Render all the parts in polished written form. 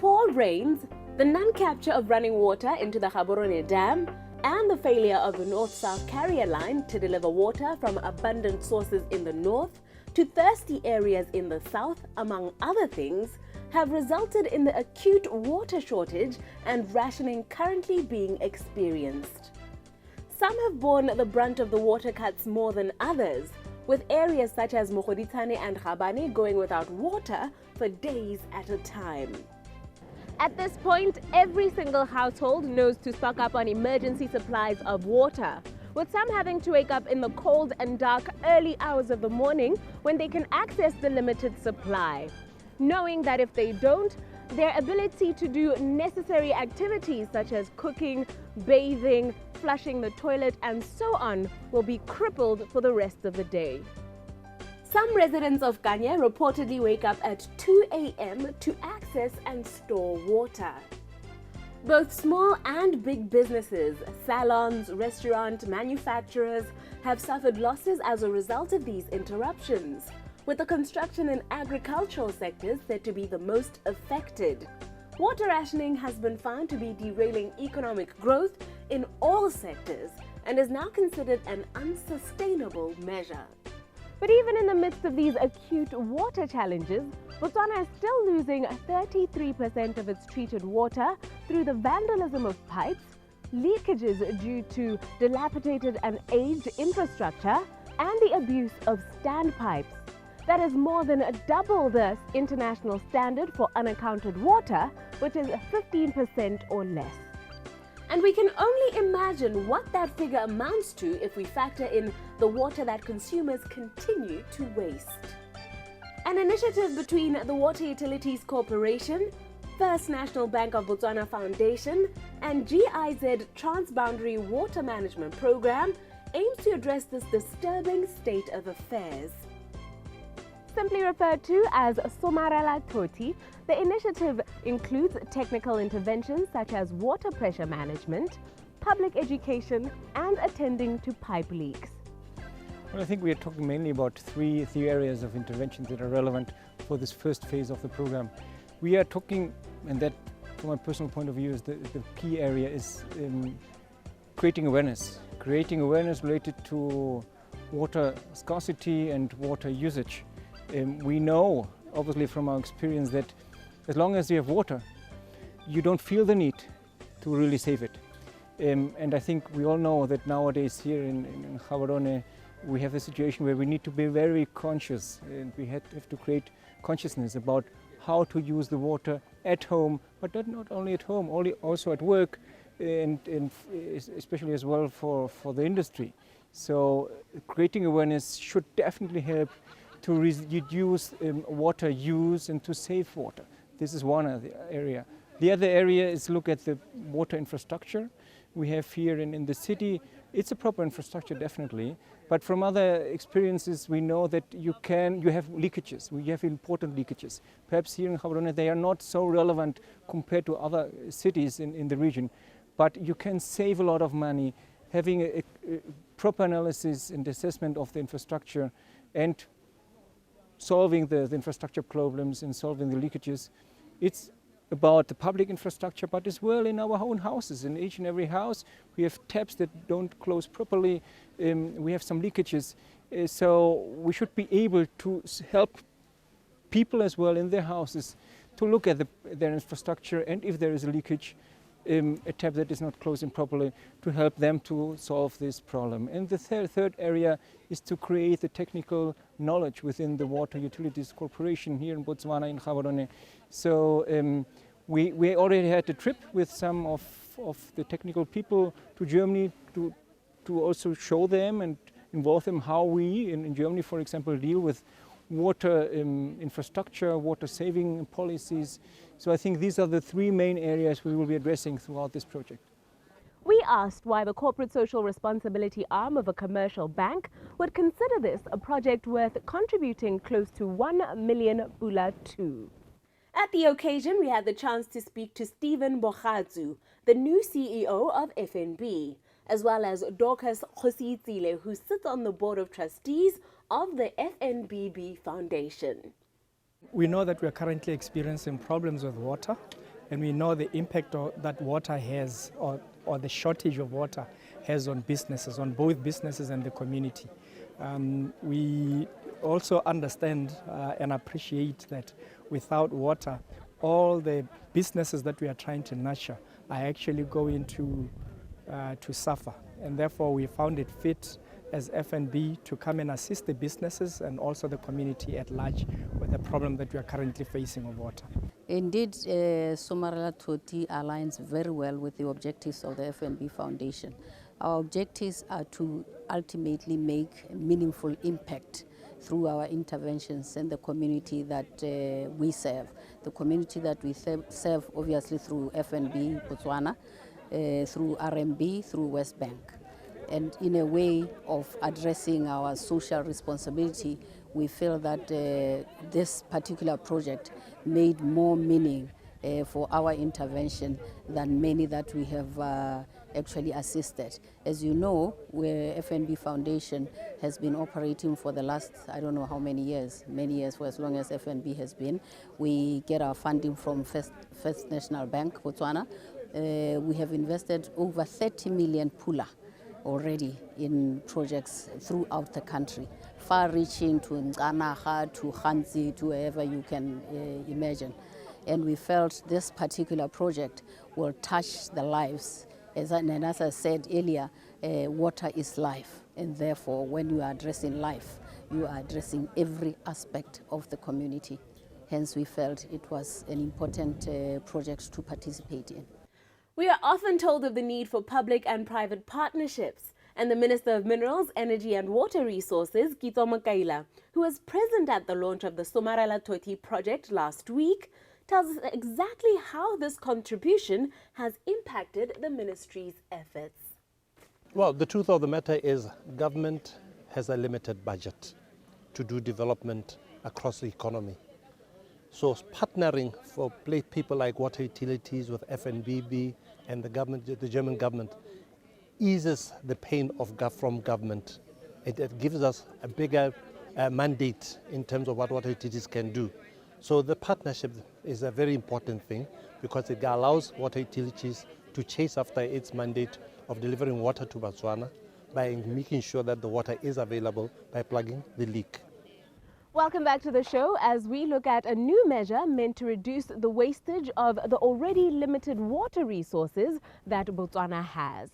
poor rains, the non-capture of running water into the Gaborone Dam, and the failure of the North-South carrier line to deliver water from abundant sources in the north to thirsty areas in the south, among other things, have resulted in the acute water shortage and rationing currently being experienced. Some have borne the brunt of the water cuts more than others, with areas such as Mogoditane and Gabane going without water for days at a time. At this point, every single household knows to stock up on emergency supplies of water, with some having to wake up in the cold and dark early hours of the morning when they can access the limited supply, knowing that if they don't, their ability to do necessary activities such as cooking, bathing, flushing the toilet, and so on will be crippled for the rest of the day. Some residents of Kanye reportedly wake up at 2 a.m. to access and store water. Both small and big businesses, salons, restaurant manufacturers have suffered losses as a result of these interruptions, with the construction and agricultural sectors said to be the most affected. Water rationing has been found to be derailing economic growth in all sectors and is now considered an unsustainable measure. But even in the midst of these acute water challenges, Botswana is still losing 33% of its treated water through the vandalism of pipes, leakages due to dilapidated and aged infrastructure, and the abuse of standpipes. That is more than double the international standard for unaccounted water, which is 15% or less. And we can only imagine what that figure amounts to if we factor in the water that consumers continue to waste. An initiative between the Water Utilities Corporation, First National Bank of Botswana Foundation, and GIZ Transboundary Water Management Program aims to address this disturbing state of affairs. Simply referred to as Somarela Thoti, the initiative includes technical interventions such as water pressure management, public education, and attending to pipe leaks. Well, I think we are talking mainly about three areas of interventions that are relevant for this first phase of the program. We are talking, and that from my personal point of view is the key area, is creating awareness related to water scarcity and water usage. We know, obviously from our experience, that as long as you have water, you don't feel the need to really save it. And I think we all know that nowadays here in Gaborone, we have a situation where we need to be very conscious, and we have to create consciousness about how to use the water at home, but not only at home, also at work, and especially as well for the industry. So creating awareness should definitely help to reduce water use and to save water. This is one area. The other area is look at the water infrastructure we have here in the city. It's a proper infrastructure, definitely, but from other experiences we know that you have leakages. We have important leakages. Perhaps here in Gaborone they are not so relevant compared to other cities in the region, but you can save a lot of money having a proper analysis and assessment of the infrastructure and solving the infrastructure problems and solving the leakages. It's about the public infrastructure, but as well in our own houses. In each and every house we have taps that don't close properly, we have some leakages. So we should be able to help people as well in their houses to look at their infrastructure, and if there is a leakage, a tap that is not closing properly, to help them to solve this problem. And the third area is to create the technical knowledge within the Water Utilities Corporation here in Botswana, in Gaborone. So we already had a trip with some of the technical people to Germany to also show them and involve them how we in Germany, for example, deal with water infrastructure, water saving policies. So I think these are the three main areas we will be addressing throughout this project. We asked why the corporate social responsibility arm of a commercial bank would consider this a project worth contributing close to 1 million pula to. At the occasion, we had the chance to speak to Stephen Bogatsu, the new CEO of FNB, as well as Dorcas Khositsile, who sits on the board of trustees of the FNBB Foundation. We know that we are currently experiencing problems with water and we know the impact that water has, or the shortage of water has on businesses, on both businesses and the community. We also understand and appreciate that without water, all the businesses that we are trying to nurture are actually going to suffer. And therefore we found it fit as FNB to come and assist the businesses and also the community at large with the problem that we are currently facing of water. Indeed, Somarela Thoti aligns very well with the objectives of the FNB Foundation. Our objectives are to ultimately make meaningful impact through our interventions in the community that we serve. The community that we serve obviously through FNB Botswana, through RMB, through West Bank. And in a way of addressing our social responsibility, we feel that this particular project made more meaning for our intervention than many that we have actually assisted. As you know, FNB Foundation has been operating for the last, I don't know how many years for as long as FNB has been. We get our funding from First National Bank, Botswana. We have invested over 30 million pula already in projects throughout the country, far-reaching to Nganaha, to Khanzi, to wherever you can imagine. And we felt this particular project will touch the lives. As I said earlier, water is life, and therefore when you are addressing life, you are addressing every aspect of the community. Hence we felt it was an important project to participate in. We are often told of the need for public and private partnerships, and the Minister of Minerals, Energy and Water Resources, Somarela, who was present at the launch of the Somarela Thoti project last week, tells us exactly how this contribution has impacted the ministry's efforts. Well, the truth of the matter is government has a limited budget to do development across the economy. So partnering for people like water utilities with FNBB and the government, the German government, eases the pain from government. It gives us a bigger mandate in terms of what water utilities can do. So the partnership is a very important thing because it allows water utilities to chase after its mandate of delivering water to Botswana by making sure that the water is available by plugging the leak. Welcome back to the show as we look at a new measure meant to reduce the wastage of the already limited water resources that Botswana has.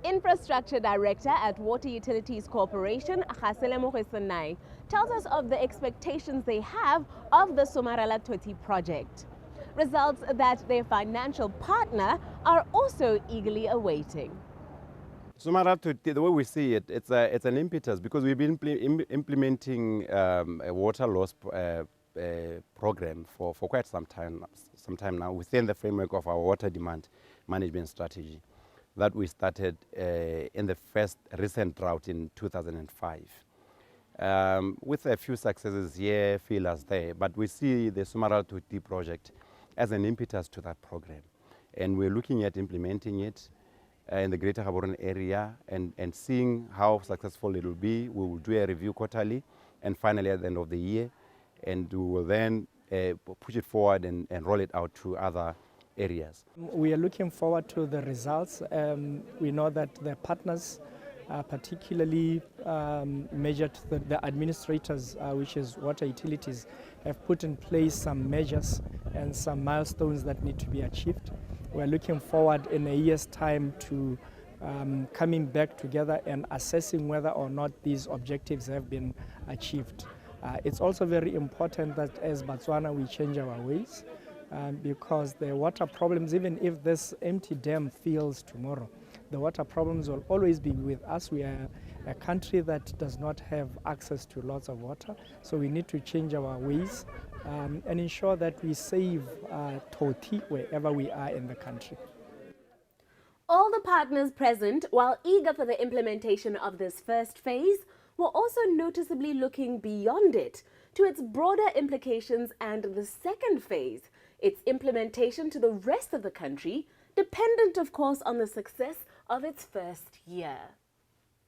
Infrastructure Director at Water Utilities Corporation, Khasele Mogesenai, tells us of the expectations they have of the Somarela Thoti project. Results that their financial partner are also eagerly awaiting. Somarela Thoti, the way we see it, it's an impetus because we've been implementing a water loss program for quite some time now within the framework of our water demand management strategy that we started in the first recent drought in 2005. With a few successes here, failures there, but we see the Somarela Thoti project as an impetus to that program. And we're looking at implementing it in the Greater Gaborone area and seeing how successful it will be. We will do a review quarterly and finally at the end of the year, and we will then push it forward and roll it out to other areas. We are looking forward to the results. We know that the partners, particularly measured the administrators, which is water utilities, have put in place some measures and some milestones that need to be achieved. We're looking forward in a year's time to coming back together and assessing whether or not these objectives have been achieved. It's also very important that as Botswana we change our ways because the water problems, even if this empty dam fails tomorrow, the water problems will always be with us. We are a country that does not have access to lots of water, so we need to change our ways and ensure that we save Thoti wherever we are in the country. All the partners present, while eager for the implementation of this first phase, were also noticeably looking beyond it to its broader implications and the second phase, its implementation to the rest of the country, dependent of course on the success of its first year.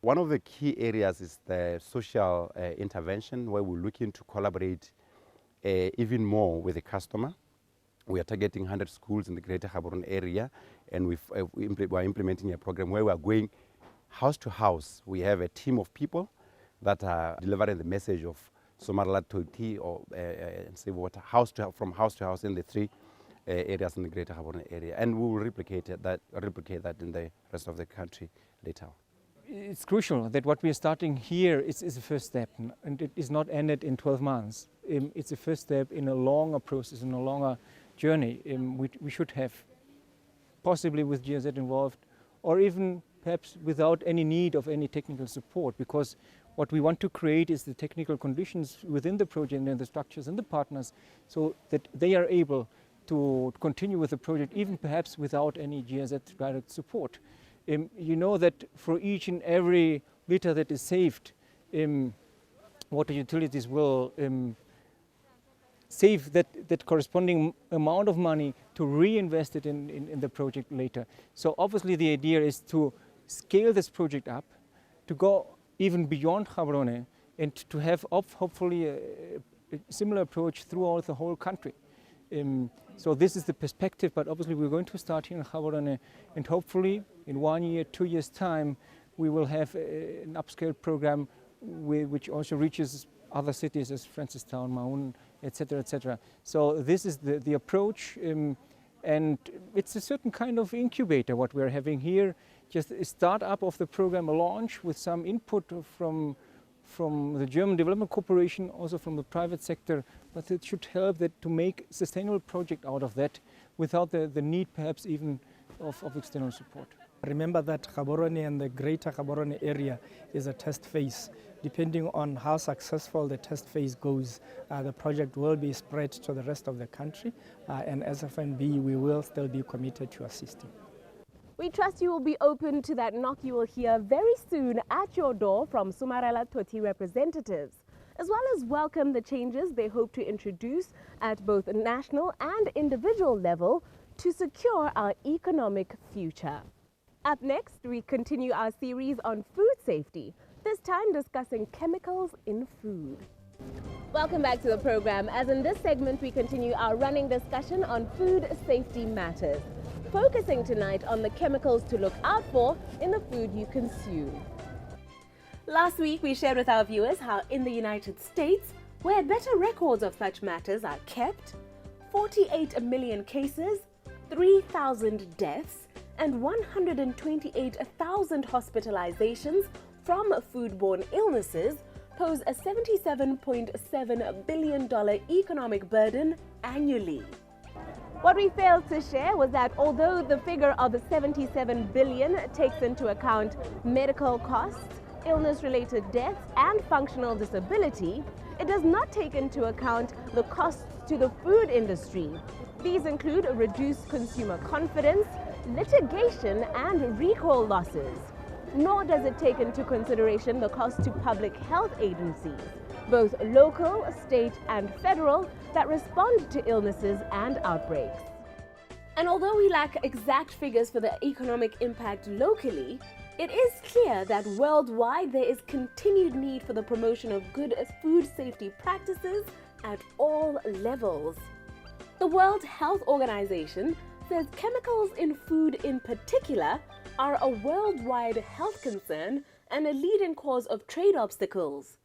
One of the key areas is the social intervention, where we're looking to collaborate even more with the customer We are targeting 100 schools in the Greater Gaborone area, and we are implementing a program where we are going house to house. We have a team of people that are delivering the message of Somarela, Thoti, or save water, from house to house in the 3 areas in the Greater Gaborone area, and we will replicate that in the rest of the country later on. It's crucial that what we are starting here is a first step, and it is not ended in 12 months. It's a first step in a longer process, in a longer journey. We should have, possibly with GIZ involved, or even perhaps without any need of any technical support, because what we want to create is the technical conditions within the project and the structures and the partners, so that they are able to continue with the project, even perhaps without any GIZ direct support. You know that for each and every liter that is saved, water utilities will save that corresponding amount of money to reinvest it in the project later. So obviously the idea is to scale this project up, to go even beyond Gaborone, and to have hopefully a similar approach throughout the whole country. So this is the perspective, but obviously we're going to start here in Gaborone, and hopefully in 1 year, 2 years' time, we will have an upscale program which also reaches other cities as Francistown, Maun, etc., etc. So this is the approach, and it's a certain kind of incubator what we're having here, just a start-up of the program, a launch with some input from the German Development Corporation, also from the private sector, but it should help to make a sustainable project out of that without the need perhaps even of external support. Remember that Gaborone and the Greater Gaborone area is a test phase. Depending on how successful the test phase goes, the project will be spread to the rest of the country, and as FNB we will still be committed to assisting. We trust you will be open to that knock you will hear very soon at your door from Somarela Thoti representatives, as well as welcome the changes they hope to introduce at both national and individual level to secure our economic future. Up next, we continue our series on food safety, this time discussing chemicals in food. Welcome back to the program, as in this segment we continue our running discussion on food safety matters, focusing tonight on the chemicals to look out for in the food you consume. Last week we shared with our viewers how in the United States, where better records of such matters are kept, 48 million cases, 3,000 deaths, and 128,000 hospitalizations from foodborne illnesses pose a $77.7 billion economic burden annually. What we failed to share was that although the figure of $77 billion takes into account medical costs, illness-related deaths, and functional disability, it does not take into account the costs to the food industry. These include reduced consumer confidence, litigation, and recall losses. Nor does it take into consideration the cost to public health agencies, both local, state, and federal, that respond to illnesses and outbreaks. And although we lack exact figures for the economic impact locally, it is clear that worldwide there is continued need for the promotion of good food safety practices at all levels. The World Health Organization says chemicals in food in particular are a worldwide health concern and a leading cause of trade obstacles.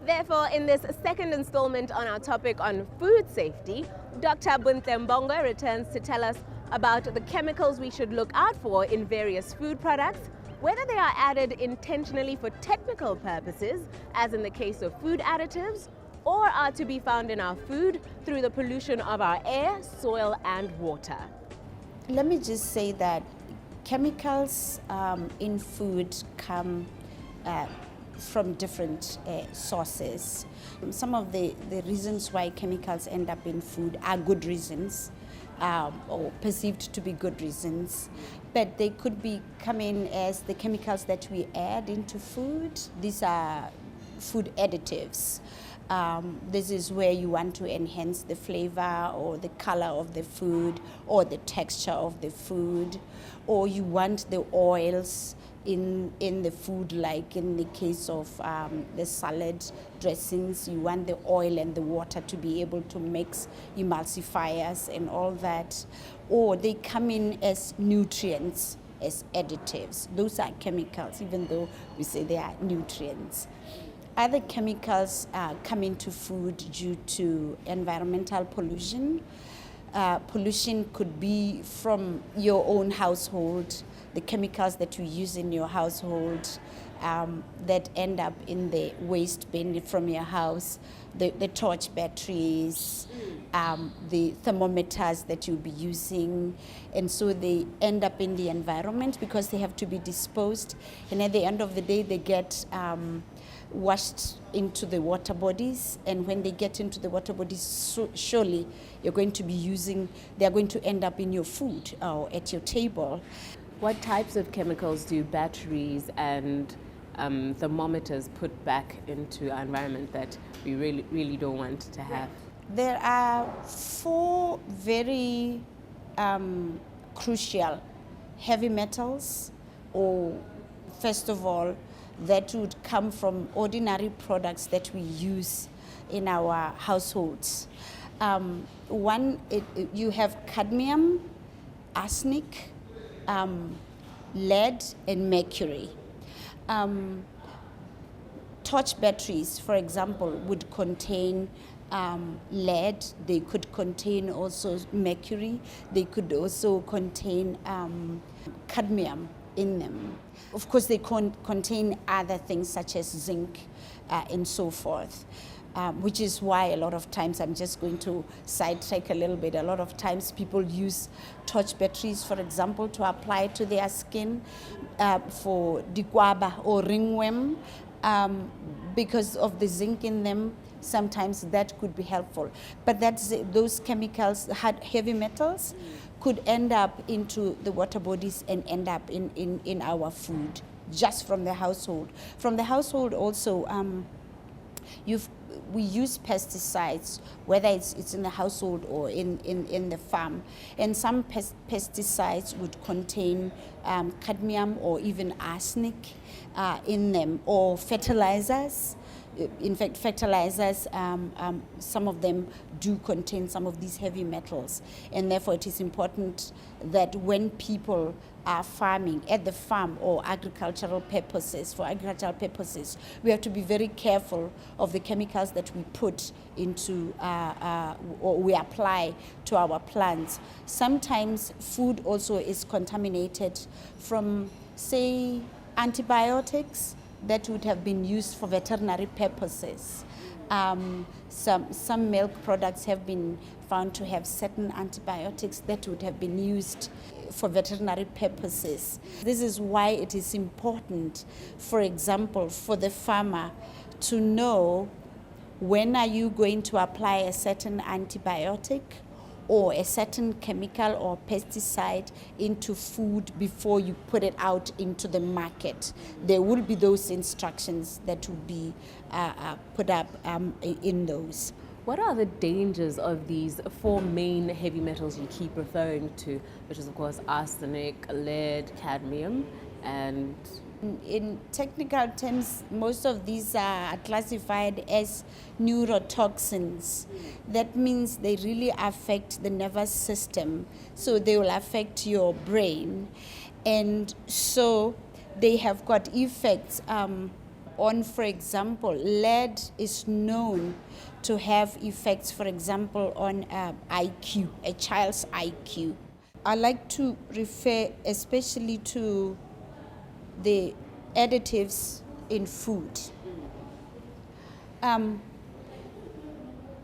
Therefore, in this second installment on our topic on food safety, Dr. Buntle Mbongo returns to tell us about the chemicals we should look out for in various food products, whether they are added intentionally for technical purposes, as in the case of food additives, or are to be found in our food through the pollution of our air, soil, and water. Let me just say that chemicals in food come from different sources. Some of the reasons why chemicals end up in food are good reasons, or perceived to be good reasons, but they could be coming as the chemicals that we add into food. These are food additives. This is where you want to enhance the flavor or the color of the food or the texture of the food, or you want the oils in the food, like in the case of the salad dressings, you want the oil and the water to be able to mix, emulsifiers and all that, or they come in as nutrients, as additives. Those are chemicals, even though we say they are nutrients. Other chemicals come into food due to environmental pollution. Pollution could be from your own household, the chemicals that you use in your household that end up in the waste bin from your house, the torch batteries, the thermometers that you'll be using, and so they end up in the environment because they have to be disposed, and at the end of the day they get washed into the water bodies, and when they get into the water bodies, surely you're going to be using, they're going to end up in your food or at your table. What types of chemicals do batteries and thermometers put back into our environment that we really don't want to have? There are 4 very crucial heavy metals, or first of all, that would come from ordinary products that we use in our households. One, you have cadmium, arsenic, lead, and mercury. Torch batteries, for example, would contain lead. They could contain also mercury. They could also contain cadmium in them. Of course, they contain other things such as zinc and so forth, which is why a lot of times, I'm just going to sidetrack a little bit, a lot of times people use torch batteries, for example, to apply to their skin for dikwaba or ringworm, because of the zinc in them. Sometimes that could be helpful. But those chemicals, heavy metals, could end up into the water bodies and end up in our food, just from the household. From the household also, we use pesticides, whether it's in the household or in the farm. And some pesticides would contain cadmium or even arsenic in them, or fertilizers. In fact, fertilizers, some of them do contain some of these heavy metals. And therefore, it is important that when people are farming at the farm or for agricultural purposes, we have to be very careful of the chemicals that we put into or we apply to our plants. Sometimes food also is contaminated from, say, antibiotics that would have been used for veterinary purposes. Some milk products have been found to have certain antibiotics that would have been used for veterinary purposes. This is why it is important, for example, for the farmer to know when are you going to apply a certain antibiotic or a certain chemical or pesticide into food before you put it out into the market. There will be those instructions that will be put up in those. What are the dangers of these 4 main heavy metals you keep referring to, which is of course arsenic, lead, cadmium, and... In technical terms, most of these are classified as neurotoxins. That means they really affect the nervous system, so they will affect your brain. And so they have got effects on, for example, lead is known to have effects, for example, on IQ, a child's IQ. I like to refer especially to the additives in food.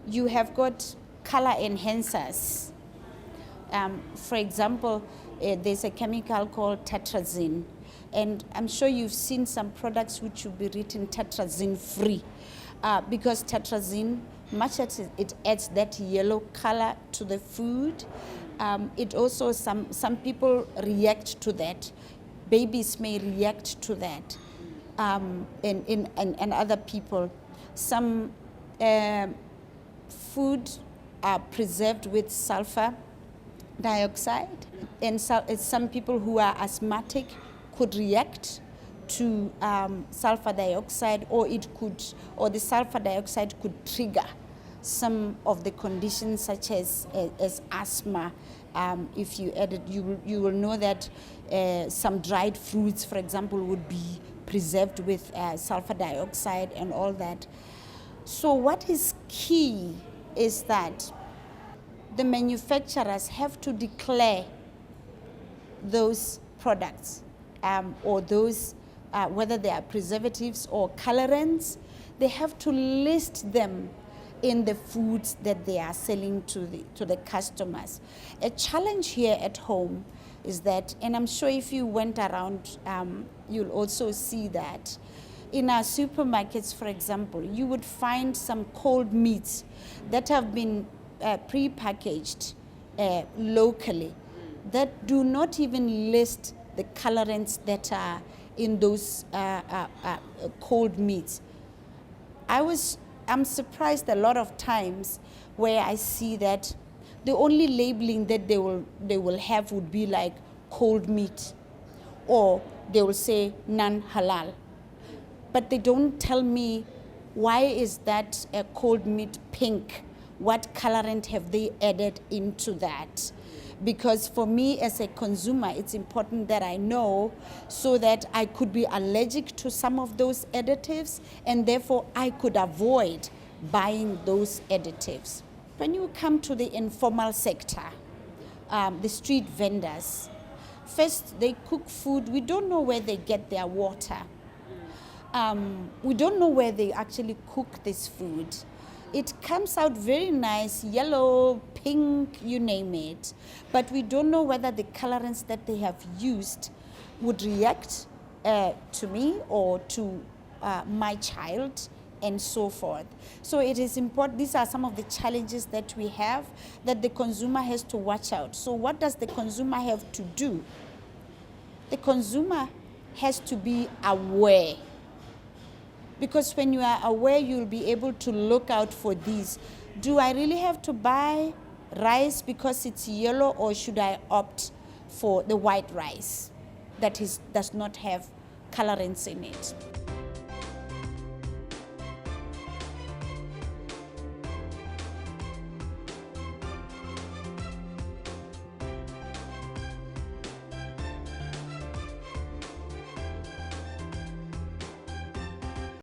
You have got color enhancers. For example, there's a chemical called tetrazine, and I'm sure you've seen some products which will be written tetrazine free, because tetrazine, much as it adds that yellow color to the food, it also, some people react to that. Babies may react to that, and other people. Some food preserved with sulfur dioxide, and some people who are asthmatic could react to sulfur dioxide, or the sulfur dioxide could trigger some of the conditions such as asthma. If you add it, you will know that some dried fruits, for example, would be preserved with sulfur dioxide and all that. So what is key is that the manufacturers have to declare those products or those, whether they are preservatives or colorants, they have to list them in the foods that they are selling to the customers. A challenge here at home is that, and I'm sure if you went around, you'll also see that in our supermarkets, for example, you would find some cold meats that have been pre-packaged locally that do not even list the colorants that are in those cold meats. I'm surprised a lot of times where I see that the only labeling that they will have would be like cold meat, or they will say non-halal. But they don't tell me why is that cold meat pink? What colorant have they added into that? Because for me as a consumer, it's important that I know, so that I could be allergic to some of those additives, and therefore I could avoid buying those additives. When you come to the informal sector, the street vendors, first they cook food, we don't know where they get their water. We don't know where they actually cook this food. It comes out very nice, yellow, pink, you name it. But we don't know whether the colorants that they have used would react to me or to my child, and so forth. So it is important. These are some of the challenges that we have, that the consumer has to watch out. So what does the consumer have to do? The consumer has to be aware. Because when you are aware, you'll be able to look out for these. Do I really have to buy rice because it's yellow, or should I opt for the white rice that does not have colorants in it?